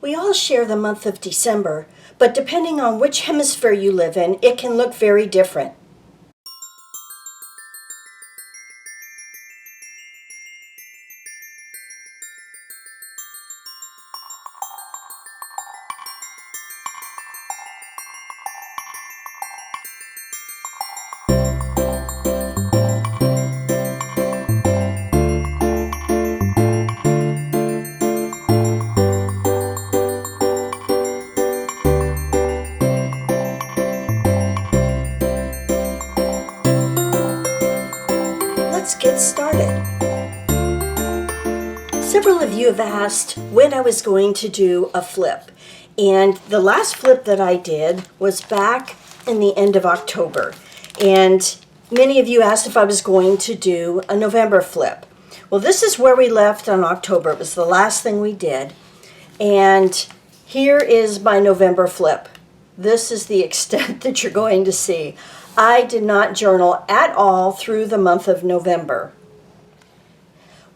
We all share the month of December, but depending on which hemisphere you live in, it can look very different. Let's get started. Several of you have asked when I was going to do a flip, and the last flip that I did was back in the end of October, and many of you asked if I was going to do a November flip. Well, this is where we left on October. It was the last thing we did, and here is my November flip. This is the extent that you're going to see. I did not journal at all through the month of November.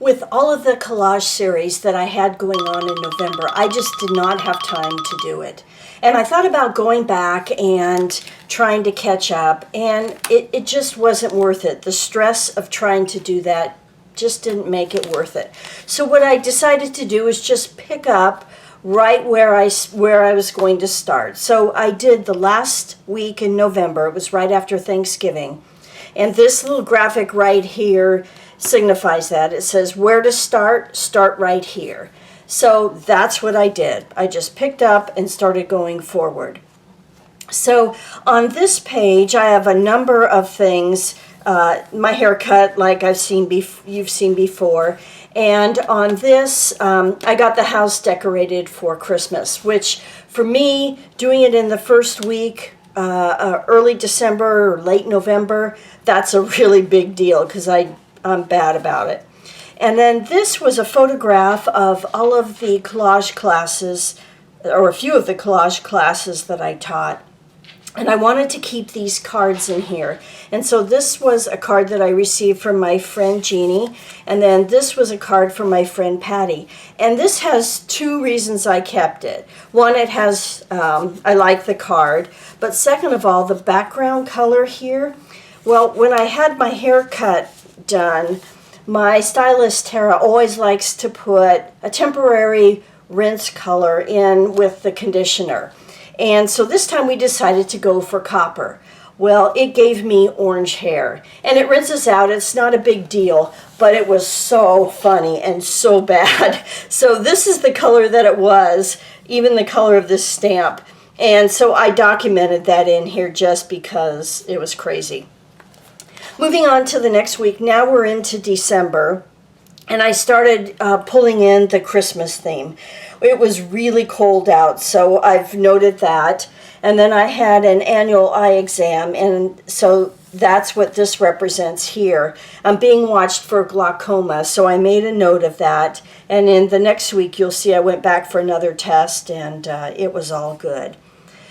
With all of the collage series that I had going on in November, I just did not have time to do it. And I thought about going back and trying to catch up, and it just wasn't worth it. The stress of trying to do that just didn't make it worth it. So what I decided to do is just pick up right where I was going to start. So I did the last week in November. It was right after Thanksgiving. And this little graphic right here signifies that. It says where to start right here. So that's what I did. I just picked up and started going forward. So on this page, I have a number of things. My haircut, like you've seen before. And on this, I got the house decorated for Christmas, which for me, doing it in the first week, early December or late November, that's a really big deal because I'm bad about it. And then this was a photograph of all of the collage classes, or a few of the collage classes that I taught. And I wanted to keep these cards in here. And so this was a card that I received from my friend Jeannie. And then this was a card from my friend Patty. And this has two reasons I kept it. One, it has, I like the card. But second of all, the background color here. Well, when I had my haircut done, my stylist Tara always likes to put a temporary rinse color in with the conditioner. And so this time we decided to go for copper. Well, it gave me orange hair. And it rinses out. It's not a big deal, but it was so funny and so bad. So this is the color that it was, even the color of this stamp. And so I documented that in here just because it was crazy. Moving on to the next week, now we're into December. And I started pulling in the Christmas theme. It was really cold out, so I've noted that. And then I had an annual eye exam, and so that's what this represents here. I'm being watched for glaucoma, so I made a note of that. And in the next week, you'll see I went back for another test, and it was all good.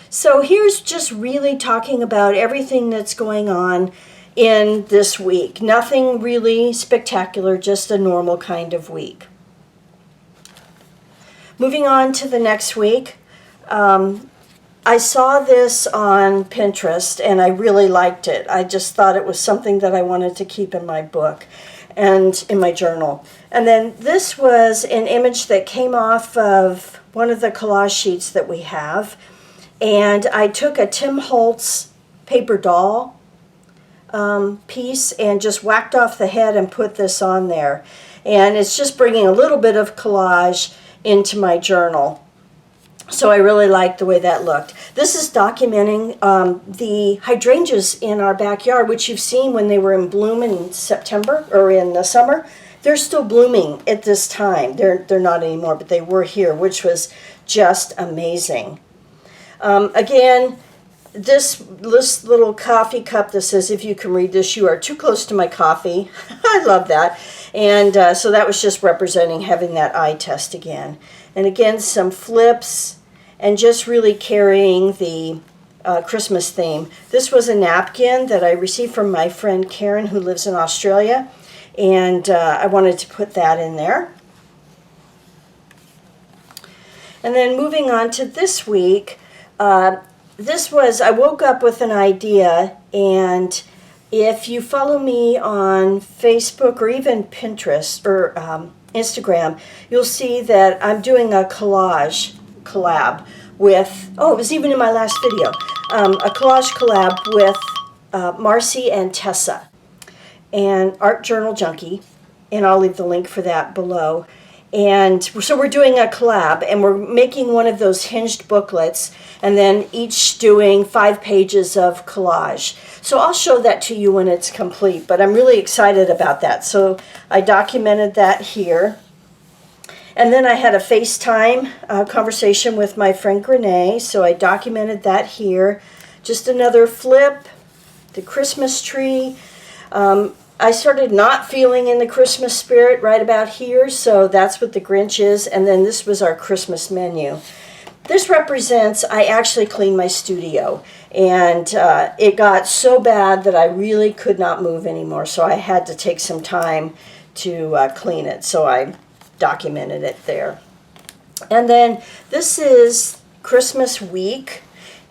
So here's just really talking about everything that's going on in this week. Nothing really spectacular, just a normal kind of week. Moving on to the next week, I saw this on Pinterest and I really liked it. I just thought it was something that I wanted to keep in my book and in my journal. And then this was an image that came off of one of the collage sheets that we have. And I took a Tim Holtz paper doll piece and just whacked off the head and put this on there. And it's just bringing a little bit of collage into my journal. So I really liked the way that looked. This is documenting the hydrangeas in our backyard, which you've seen when they were in bloom in September or in the summer. They're still blooming at this time. They're not anymore, but they were here, which was just amazing. Again, this little coffee cup that says, if you can read this, you are too close to my coffee. I love that. And so that was just representing having that eye test again. And again, some flips and just really carrying the Christmas theme. This was a napkin that I received from my friend Karen, who lives in Australia. And I wanted to put that in there. And then moving on to this week, I woke up with an idea, and if you follow me on Facebook or even Pinterest or Instagram, you'll see that I'm doing a collab with, it was even in my last video, a collage collab with Marcy and Tessa and Art Journal Junkie, and I'll leave the link for that below. And so we're doing a collab, and we're making one of those hinged booklets, and then each doing 5 pages of collage. So I'll show that to you when it's complete, but I'm really excited about that. So I documented that here. And then I had a FaceTime conversation with my friend Renee, so I documented that here. Just another flip, the Christmas tree. I started not feeling in the Christmas spirit right about here, so that's what the Grinch is. And then this was our Christmas menu. This represents, I actually cleaned my studio, and it got so bad that I really could not move anymore, so I had to take some time to clean it, so I documented it there. And then this is Christmas week,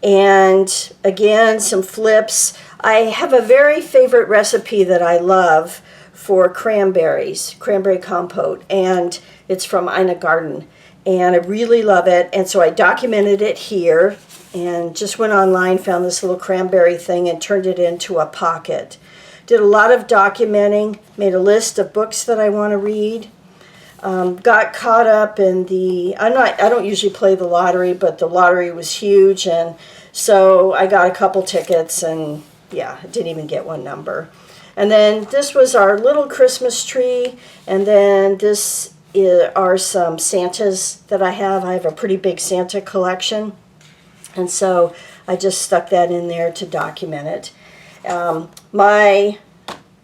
and again, some flips. I have a very favorite recipe that I love for cranberry compote, and it's from Ina Garden, and I really love it. And so I documented it here, and just went online, found this little cranberry thing, and turned it into a pocket. Did a lot of documenting, made a list of books that I want to read. Got caught up in I don't usually play the lottery, but the lottery was huge, and so I got a couple tickets, and yeah, I didn't even get one number. And then this was our little Christmas tree, and then are some Santas that I have. I have a pretty big Santa collection, and so I just stuck that in there to document it.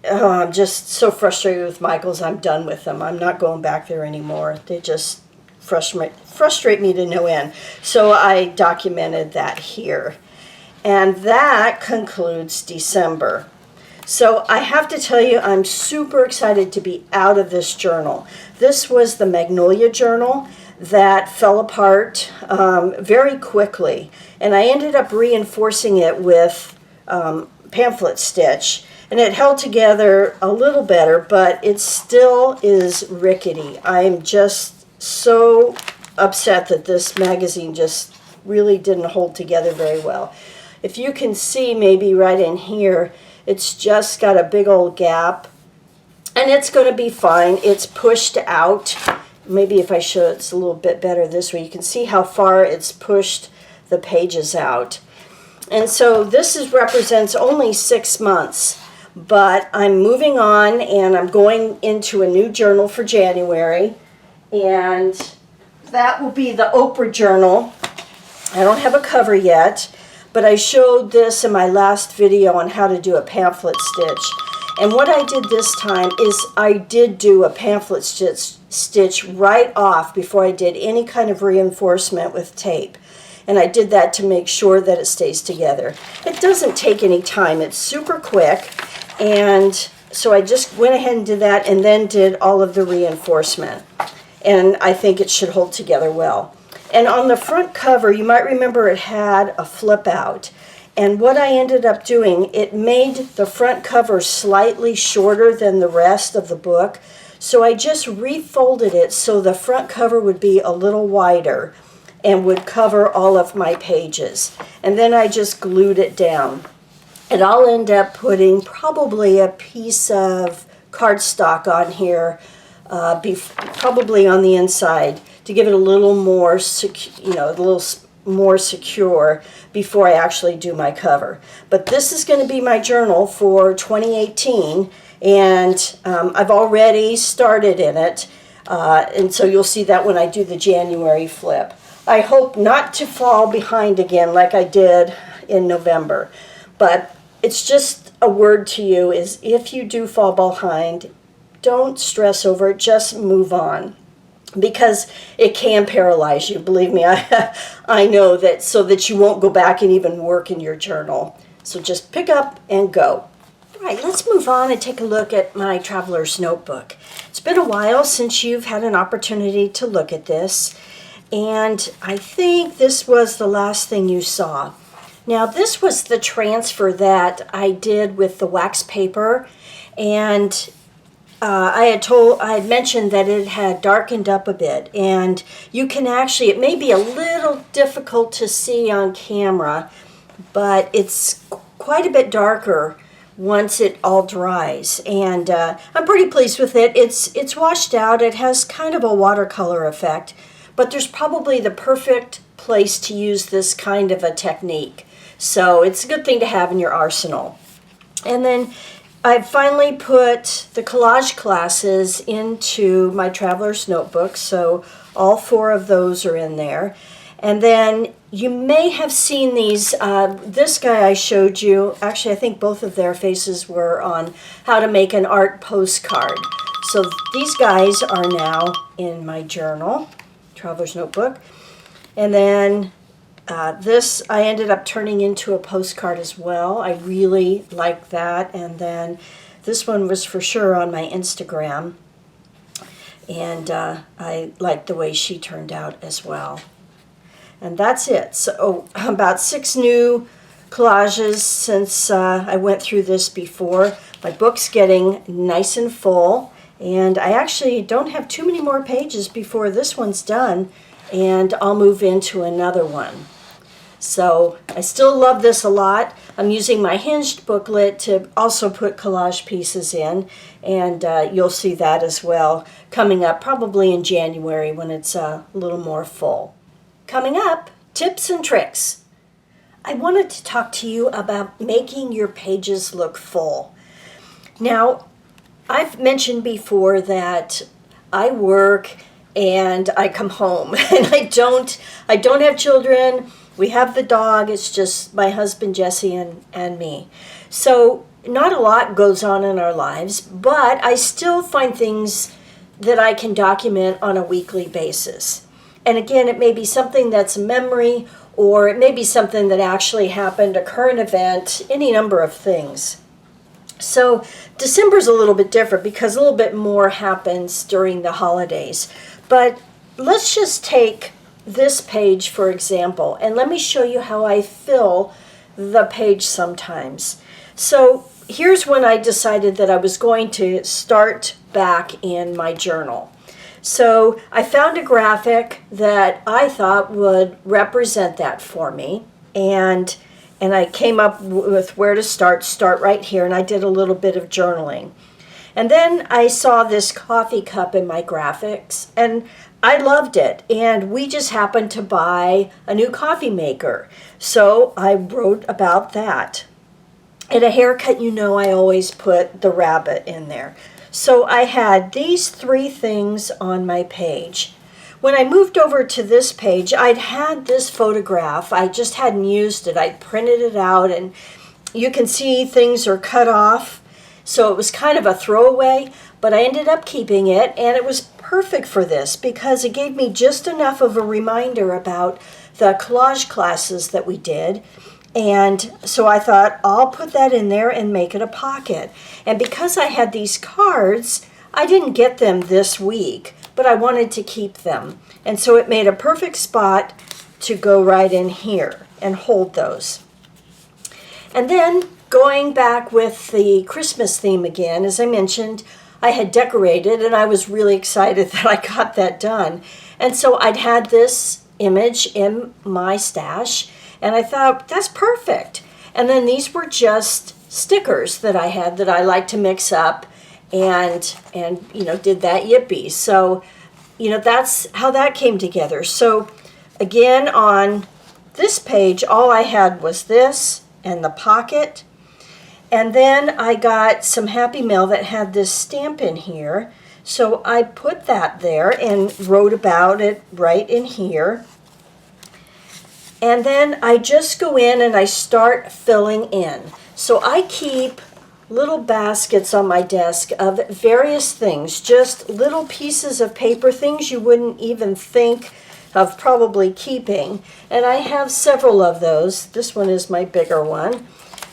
I'm just so frustrated with Michaels. I'm done with them. I'm not going back there anymore. They just frustrate me to no end. So I documented that here. And that concludes December. So I have to tell you, I'm super excited to be out of this journal. This was the Magnolia journal that fell apart very quickly. And I ended up reinforcing it with pamphlet stitch. And it held together a little better, but it still is rickety. I'm just so upset that this magazine just really didn't hold together very well. If you can see maybe right in here, it's just got a big old gap, and it's going to be fine. It's pushed out. Maybe if I show it's a little bit better this way, you can see how far it's pushed the pages out. And so this represents only 6 months, but I'm moving on, and I'm going into a new journal for January, and that will be the Oprah Journal. I don't have a cover yet, but I showed this in my last video on how to do a pamphlet stitch. And what I did this time is I did do a pamphlet stitch right off before I did any kind of reinforcement with tape. And I did that to make sure that it stays together. It doesn't take any time. It's super quick. And so I just went ahead and did that, and then did all of the reinforcement. And I think it should hold together well. And on the front cover, you might remember it had a flip out. And what I ended up doing, it made the front cover slightly shorter than the rest of the book. So I just refolded it so the front cover would be a little wider and would cover all of my pages. And then I just glued it down. And I'll end up putting probably a piece of cardstock on here, probably on the inside, to give it a little more secure before I actually do my cover. But this is going to be my journal for 2018, and I've already started in it, and so you'll see that when I do the January flip. I hope not to fall behind again like I did in November, but it's just a word to you is if you do fall behind, don't stress over it, just move on. Because it can paralyze you. Believe me, I know that, so that you won't go back and even work in your journal. So just pick up and go. All right, let's move on and take a look at my Traveler's Notebook. It's been a while since you've had an opportunity to look at this. And I think this was the last thing you saw. Now, this was the transfer that I did with the wax paper, and I had mentioned that it had darkened up a bit, and you can actually, it may be a little difficult to see on camera, but it's quite a bit darker once it all dries, and I'm pretty pleased with it. It's washed out. It has kind of a watercolor effect, but there's probably the perfect place to use this kind of a technique. So it's a good thing to have in your arsenal. And then I finally put the collage classes into my traveler's notebook, so all 4 of those are in there. And then you may have seen these, this guy I showed you, actually I think both of their faces were on how to make an art postcard. So these guys are now in my journal, traveler's notebook. And then this I ended up turning into a postcard as well. I really like that. And then this one was for sure on my Instagram. And I like the way she turned out as well. And that's it. So about 6 new collages since I went through this before. My book's getting nice and full. And I actually don't have too many more pages before this one's done. And I'll move into another one. So I still love this a lot. I'm using my hinged booklet to also put collage pieces in, and you'll see that as well coming up probably in January when it's a little more full. Coming up, tips and tricks. I wanted to talk to you about making your pages look full. Now, I've mentioned before that I work and I come home and I don't have children. We have the dog. It's just my husband, Jesse, and me. So not a lot goes on in our lives, but I still find things that I can document on a weekly basis. And again, it may be something that's a memory, or it may be something that actually happened, a current event, any number of things. So December's a little bit different because a little bit more happens during the holidays. But let's just take this page, for example, and let me show you how I fill the page sometimes. So here's when I decided that I was going to start back in my journal. So I found a graphic that I thought would represent that for me, and I came up with where to start right here, and I did a little bit of journaling. And then I saw this coffee cup in my graphics, and I loved it, and we just happened to buy a new coffee maker, so I wrote about that. And a haircut, you know, I always put the rabbit in there. So I had these 3 things on my page. When I moved over to this page, I'd had this photograph. I just hadn't used it. I'd printed it out, and you can see things are cut off. So it was kind of a throwaway, but I ended up keeping it, and it was perfect for this because it gave me just enough of a reminder about the collage classes that we did. And so I thought, I'll put that in there and make it a pocket. And because I had these cards, I didn't get them this week, but I wanted to keep them. And so it made a perfect spot to go right in here and hold those. And then going back with the Christmas theme again, as I mentioned, I had decorated and I was really excited that I got that done. And so I'd had this image in my stash, and I thought, that's perfect. And then these were just stickers that I had that I like to mix up and you know, did that yippee. So, you know, that's how that came together. So again, on this page, all I had was this and the pocket. And then I got some Happy Mail that had this stamp in here. So I put that there and wrote about it right in here. And then I just go in and I start filling in. So I keep little baskets on my desk of various things, just little pieces of paper, things you wouldn't even think of probably keeping. And I have several of those. This one is my bigger one.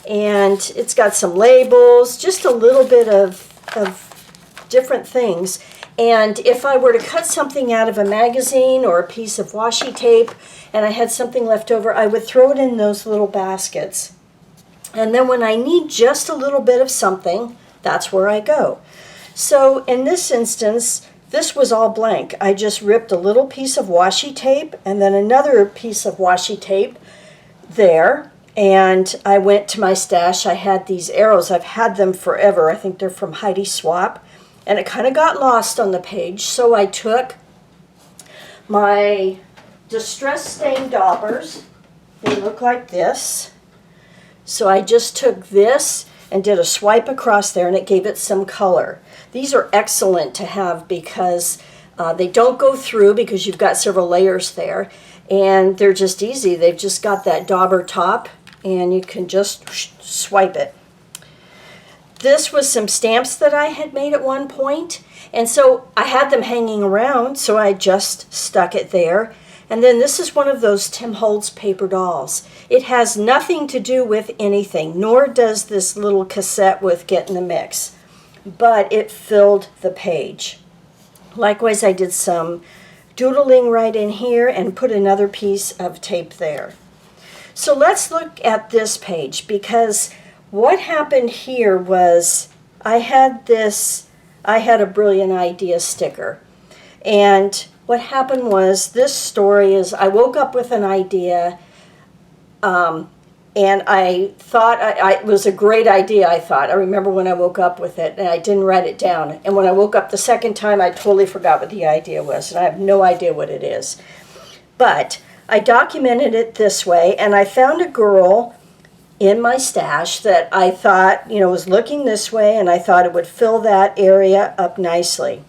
And it's got some labels, just a little bit of different things. And if I were to cut something out of a magazine or a piece of washi tape and I had something left over, I would throw it in those little baskets. And then when I need just a little bit of something, that's where I go. So in this instance, this was all blank. I just ripped a little piece of washi tape and then another piece of washi tape there. And I went to my stash. I had these arrows. I've had them forever. I think they're from Heidi Swapp. And it kind of got lost on the page. So I took my Distress Stain daubers. They look like this. So I just took this and did a swipe across there, and it gave it some color. These are excellent to have because they don't go through because you've got several layers there. And they're just easy. They've just got that dauber top, and you can just swipe it. This was some stamps that I had made at one point, and so I had them hanging around, so I just stuck it there. And then this is one of those Tim Holtz paper dolls. It has nothing to do with anything, nor does this little cassette with Get in the Mix, but it filled the page. Likewise, I did some doodling right in here and put another piece of tape there. So let's look at this page, because what happened here was I had a brilliant idea sticker. And what happened was, this story is, I woke up with an idea, and I thought it was a great idea, I thought. I remember when I woke up with it, and I didn't write it down. And when I woke up the second time, I totally forgot what the idea was, and I have no idea what it is. But I documented it this way, and I found a girl in my stash that I thought, was looking this way, and I thought it would fill that area up nicely.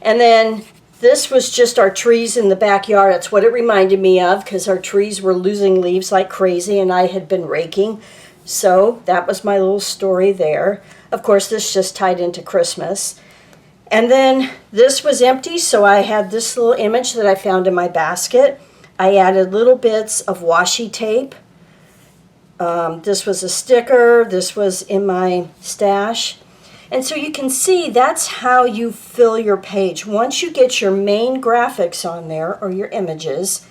And then this was just our trees in the backyard. That's what it reminded me of, because our trees were losing leaves like crazy, and I had been raking. So that was my little story there. Of course, this just tied into Christmas. And then this was empty, so I had this little image that I found in my basket. I added little bits of washi tape. This was a sticker. This was in my stash. And so you can see that's how you fill your page. Once you get your main graphics on there, or your images,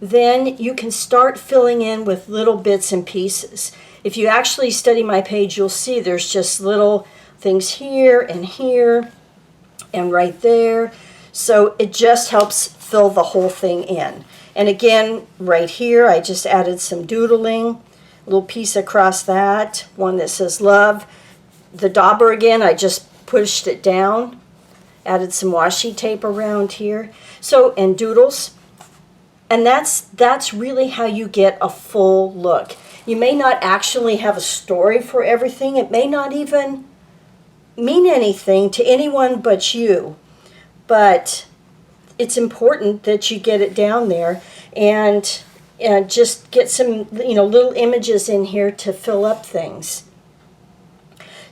then you can start filling in with little bits and pieces. If you actually study my page, you'll see there's just little things here and right there. So it just helps fill the whole thing in. And again, right here, I just added some doodling, a little piece across that, one that says love. The dauber again, I just pushed it down, added some washi tape around here. So, and doodles. And that's really how you get a full look. You may not actually have a story for everything. It may not even mean anything to anyone but you. But it's important that you get it down there and just get some little images in here to fill up things.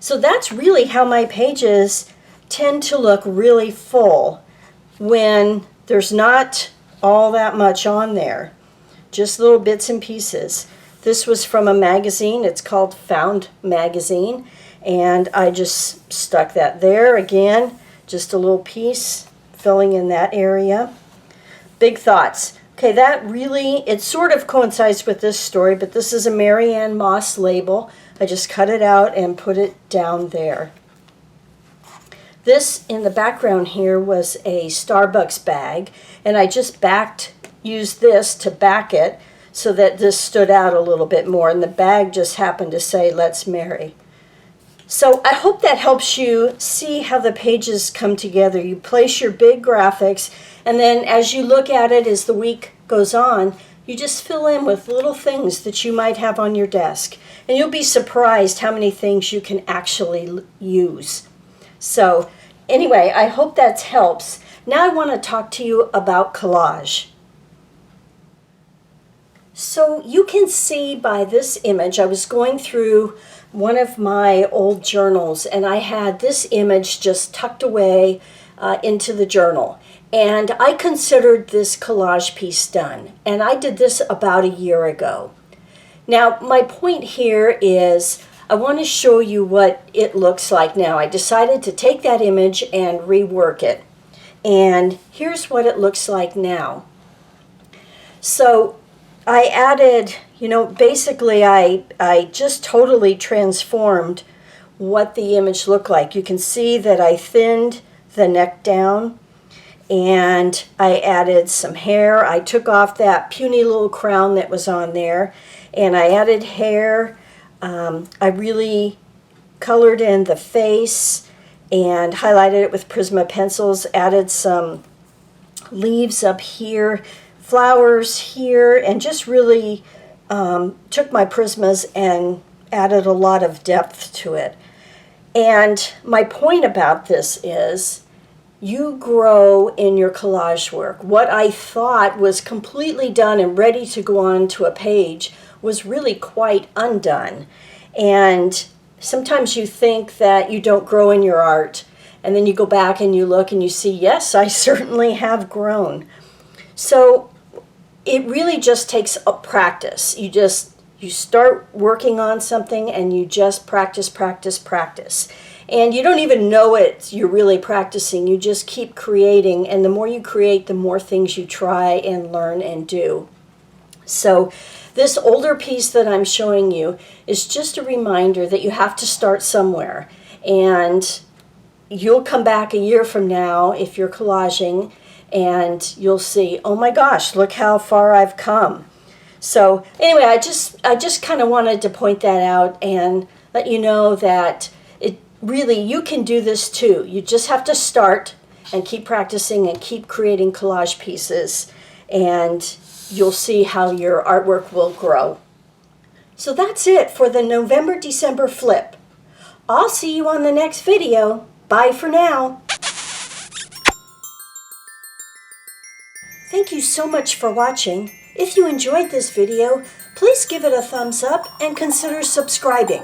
So that's really how my pages tend to look really full when there's not all that much on there, just little bits and pieces. This was from a magazine. It's called Found Magazine, and I just stuck that there again, just a little piece filling in that area. Big Thoughts. Okay, that really, it sort of coincides with this story, but this is a Mary Ann Moss label. I just cut it out and put it down there. This in the background here was a Starbucks bag, and I just used this to back it so that this stood out a little bit more, and the bag just happened to say, "Let's marry." So I hope that helps you see how the pages come together. You place your big graphics, and then as you look at it as the week goes on, you just fill in with little things that you might have on your desk. And you'll be surprised how many things you can actually use. So anyway, I hope that helps. Now I want to talk to you about collage. So you can see by this image, I was going through one of my old journals, and I had this image just tucked away into the journal. And I considered this collage piece done, and I did this about a year ago. Now, my point here is I want to show you what it looks like now. I decided to take that image and rework it. And here's what it looks like now. So I added, basically I just totally transformed what the image looked like. You can see that I thinned the neck down, and I added some hair. I took off that puny little crown that was on there, and I added hair. I really colored in the face and highlighted it with Prisma pencils, added some leaves up here, flowers here, and just really took my Prismas and added a lot of depth to it. And my point about this is you grow in your collage work. What I thought was completely done and ready to go on to a page was really quite undone. And sometimes you think that you don't grow in your art, and then you go back and you look and you see, yes, I certainly have grown. So it really just takes a practice. You start working on something and you just practice. And you don't even know it, you're really practicing. You just keep creating, and the more you create, the more things you try and learn and do. So this older piece that I'm showing you is just a reminder that you have to start somewhere. And you'll come back a year from now if you're collaging, and you'll see, oh my gosh, look how far I've come. So anyway, I just kind of wanted to point that out and let you know that really, you can do this too. You just have to start and keep practicing and keep creating collage pieces, and you'll see how your artwork will grow. So that's it for the November-December flip. I'll see you on the next video. Bye for now. Thank you so much for watching. If you enjoyed this video, please give it a thumbs up and consider subscribing.